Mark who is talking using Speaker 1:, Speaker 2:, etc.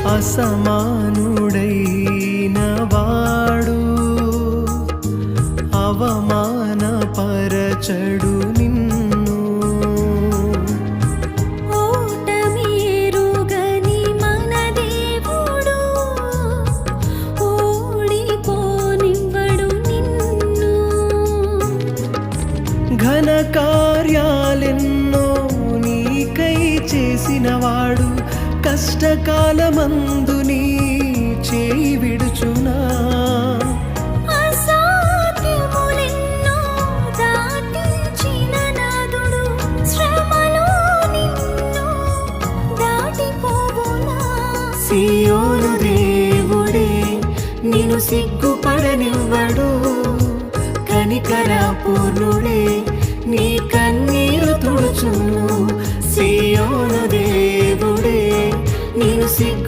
Speaker 1: అసమానుడైన వాడు అవమానపరచడు నిన్ను.
Speaker 2: ఓటమిరుగని మన దేవుడు ఓడిపోనివ్వడు నిన్ను.
Speaker 1: ఘన కార్యాలెన్నో నీకై చేసినవాడు కష్టకాలమందు నీ చేయి విడుచునా.
Speaker 2: అసాధ్యములెన్నో దాటించిన నాదుడు శ్రమలో నిన్ను దాటిపోవునా.
Speaker 1: సియోను దేవుడే నిన్ను సిగ్గుపడనివ్వడు, కనికరపూర్ణుడే నీ కన్నీరు తుడుచును. సియోను దేవుడే నిన్ను సిగ్గు